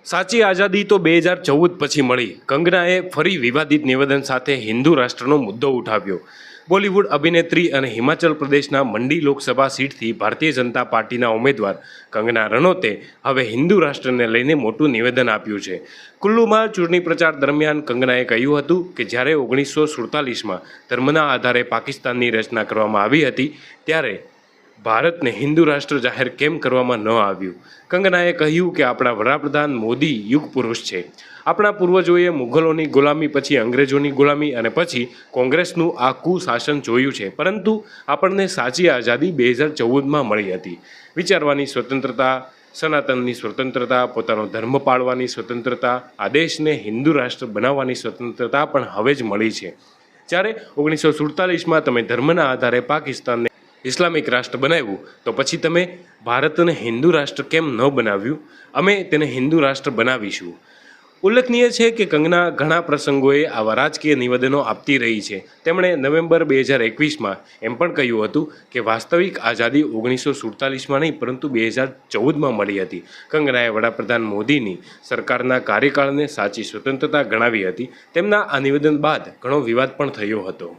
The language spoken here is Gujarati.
સાચી આઝાદી તો 2014 પછી મળી। કંગનાએ ફરી વિવાદિત નિવેદન સાથે હિન્દુ રાષ્ટ્રનો મુદ્દો ઉઠાવ્યો। બોલિવૂડ અભિનેત્રી અને હિમાચલ પ્રદેશના મંડી લોકસભા સીટથી ભારતીય જનતા પાર્ટીના ઉમેદવાર કંગના રનૌતે હવે હિન્દુ રાષ્ટ્રને લઈને મોટું નિવેદન આપ્યું છે। કુલ્લુમાં ચૂંટણી પ્રચાર દરમિયાન કંગનાએ કહ્યું હતું કે જ્યારે 1947માં ધર્મના આધારે પાકિસ્તાનની રચના કરવામાં આવી હતી ત્યારે ભારતને હિન્દુ રાષ્ટ્ર જાહેર કેમ કરવામાં ન આવ્યું। કંગનાએ કહ્યું કે આપણા વડાપ્રધાન મોદી યુગ પુરુષ છે। આપણા પૂર્વજોએ મુઘલોની ગુલામી, પછી અંગ્રેજોની ગુલામી અને પછી કોંગ્રેસનું આ કુશાસન જોયું છે, પરંતુ આપણને સાચી આઝાદી 2014માં મળી હતી। વિચારવાની સ્વતંત્રતા, સનાતનની સ્વતંત્રતા, પોતાનો ધર્મ પાળવાની સ્વતંત્રતા, આ દેશને હિન્દુ રાષ્ટ્ર બનાવવાની સ્વતંત્રતા પણ હવે જ મળી છે। જ્યારે 1947માં તમે ધર્મના આધારે પાકિસ્તાનને ઇસ્લામિક રાષ્ટ્ર બનાવ્યું, તો પછી તમે ભારતને હિન્દુ રાષ્ટ્ર કેમ ન બનાવ્યું? અમે તેને હિન્દુ રાષ્ટ્ર બનાવીશું। ઉલ્લેખનીય છે કે કંગના ઘણા પ્રસંગોએ આવા રાજકીય નિવેદનો આપતી રહી છે। તેમણે નવેમ્બર 2021માં એમ પણ કહ્યું હતું કે વાસ્તવિક આઝાદી 1947માં નહીં પરંતુ 2014માં મળી હતી। કંગનાએ વડાપ્રધાન મોદીની સરકારના કાર્યકાળને સાચી સ્વતંત્રતા ગણાવી હતી। તેમના આ નિવેદન બાદ ઘણો વિવાદ પણ થયો હતો।